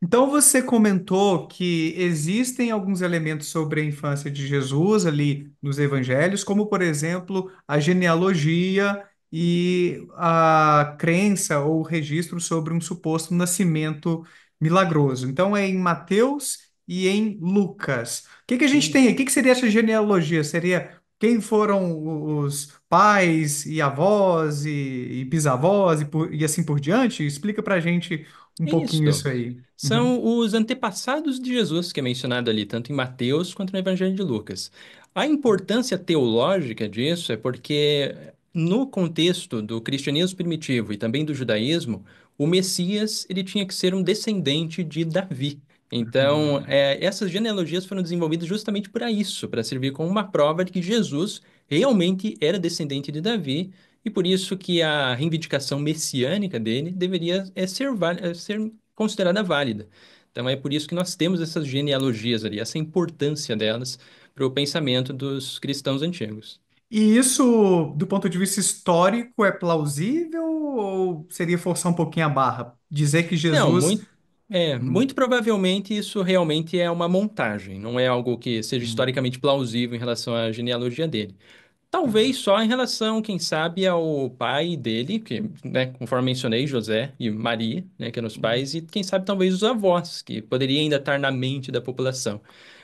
Então você comentou que existem alguns elementos sobre a infância de Jesus ali nos evangelhos, como por exemplo a genealogia e a crença ou registro sobre um suposto nascimento milagroso. Então é em Mateus e em Lucas. O que que a gente tem aí? O Isso. que que seria essa genealogia? Seria quem foram os pais e avós e bisavós e assim por diante? Explica pra gente um pouquinho Isso. isso aí. Uhum. São os antepassados de Jesus, que é mencionado ali, tanto em Mateus quanto no Evangelho de Lucas. A importância teológica disso é porque, no contexto do cristianismo primitivo e também do judaísmo, o Messias ele tinha que ser um descendente de Davi. Então, Uhum. essas genealogias foram desenvolvidas justamente para isso, para servir como uma prova de que Jesus realmente era descendente de Davi, e por isso que a reivindicação messiânica dele deveria ser considerada válida. Então é por isso que nós temos essas genealogias ali, essa importância delas para o pensamento dos cristãos antigos. E isso, do ponto de vista histórico, é plausível ou seria forçar um pouquinho a barra? Dizer que Não, Jesus. Uhum, muito provavelmente isso realmente é uma montagem, não é algo que seja uhum, historicamente plausível em relação à genealogia dele. Talvez tá, só em relação, quem sabe, ao pai dele, que, né, conforme mencionei, José e Maria, né, que eram os uhum, pais, e quem sabe talvez os avós, que poderia ainda estar na mente da população.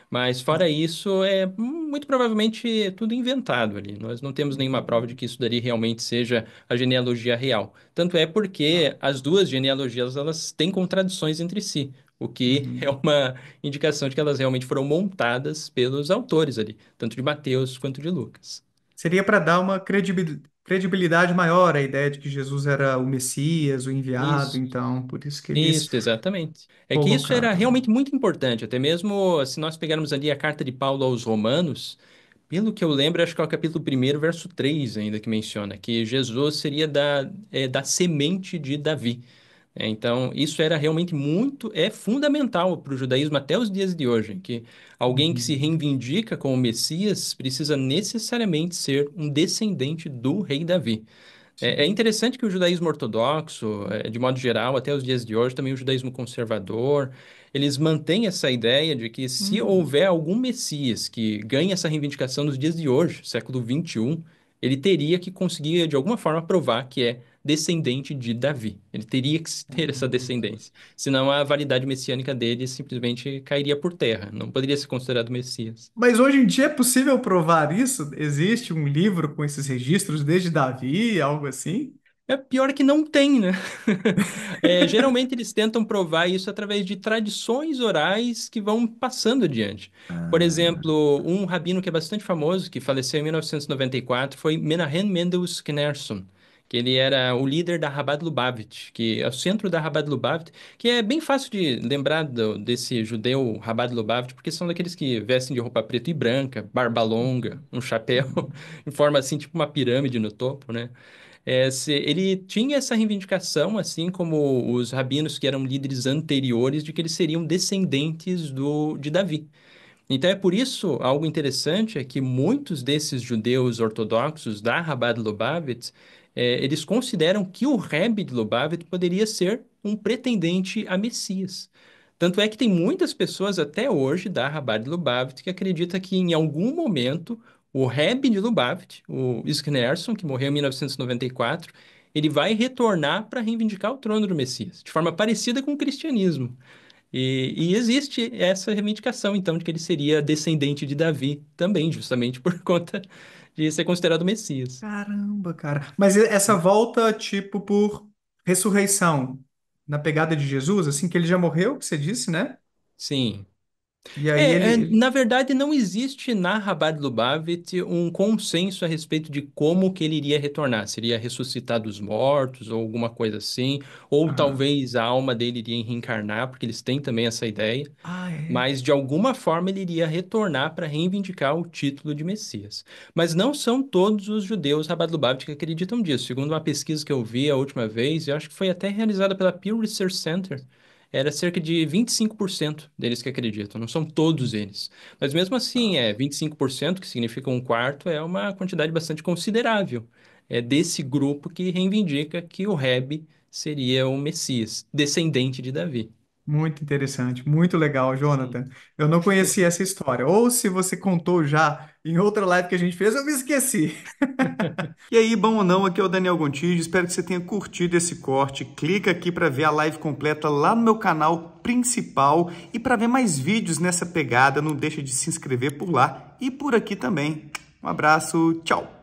Mas fora isso, é muito provavelmente tudo inventado ali. Nós não temos nenhuma prova de uhum, que isso daí realmente seja a genealogia real. Tanto é porque tá, as duas genealogias elas têm contradições entre si, o que é uhum. uma indicação de que elas realmente foram montadas pelos autores ali, tanto de Mateus quanto de Lucas. Seria para dar uma credibilidade maior à ideia de que Jesus era o Messias, o enviado, Isso. então, por isso que eles Isso, exatamente. É que isso era colocaram. realmente muito importante, até mesmo se nós pegarmos ali a carta de Paulo aos Romanos, pelo que eu lembro, acho que é o capítulo 1, verso 3 ainda que menciona, que Jesus seria da semente de Davi. Então, isso era realmente fundamental para o judaísmo até os dias de hoje, que alguém que se Uhum, reivindica como Messias precisa necessariamente ser um descendente do rei Davi. É sim. interessante que o judaísmo ortodoxo, de modo geral, até os dias de hoje, também o judaísmo conservador, eles mantêm essa ideia de que se Hum. houver algum Messias que ganhe essa reivindicação nos dias de hoje, século XXI, ele teria que conseguir, de alguma forma, provar que é descendente de Davi. Ele teria que ter essa Hum. descendência. Senão a validade messiânica dele simplesmente cairia por terra. Não poderia ser considerado Messias. Mas hoje em dia é possível provar isso? Existe um livro com esses registros desde Davi, algo assim? É pior que não tem, né? Geralmente eles tentam provar isso através de tradições orais que vão passando adiante. Por Ah, exemplo, um rabino que é bastante famoso, que faleceu em 1994, foi Menahem Mendel Schneerson, que ele era o líder da Chabad Lubavitch, que é o centro da Chabad Lubavitch, que é bem fácil de lembrar desse judeu Chabad Lubavitch, porque são daqueles que vestem de roupa preta e branca, barba longa, uhum, um chapéu, uhum, em forma assim, tipo uma pirâmide no topo, né? Ele tinha essa reivindicação, assim como os rabinos que eram líderes anteriores, de que eles seriam descendentes de Davi. Então é por isso algo interessante é que muitos desses judeus ortodoxos da Chabad Lubavitch, eles consideram que o Rebbe de Lubavitch poderia ser um pretendente a Messias. Tanto é que tem muitas pessoas até hoje da Chabad Lubavitch que acreditam que em algum momento o Rebbe de Lubavitch, o Skneerson, que morreu em 1994, ele vai retornar para reivindicar o trono do Messias, de forma parecida com o cristianismo. E existe essa reivindicação, então, de que ele seria descendente de Davi também, justamente por conta de ser considerado Messias. caramba, cara. Mas essa volta, tipo, por ressurreição, na pegada de Jesus, assim que ele já morreu, que você disse, né? Sim. E aí Na verdade, não existe na Chabad Lubavitch um consenso a respeito de como que ele iria retornar. Seria ressuscitar dos mortos ou alguma coisa assim, ou Aham. talvez a alma dele iria reencarnar, porque eles têm também essa ideia. Ah, é. Mas de alguma forma ele iria retornar para reivindicar o título de Messias. Mas não são todos os judeus Rabat-Lubavitch que acreditam nisso. Segundo uma pesquisa que eu vi a última vez, eu acho que foi até realizada pela Pew Research Center, era cerca de 25% deles que acreditam, não são todos eles. Mas mesmo assim, Tá. 25%, que significa um quarto, é uma quantidade bastante considerável. É desse grupo que reivindica que o Rebbe seria o Messias, descendente de Davi. Muito interessante, muito legal, Sim. Jonathan. Eu não conhecia essa história. Ou se você contou já em outra live que a gente fez, eu me esqueci. E aí, bom ou não, aqui é o Daniel Gontijo, espero que você tenha curtido esse corte. Clica aqui para ver a live completa lá no meu canal principal e para ver mais vídeos nessa pegada, não deixa de se inscrever por lá e por aqui também. Um abraço, tchau!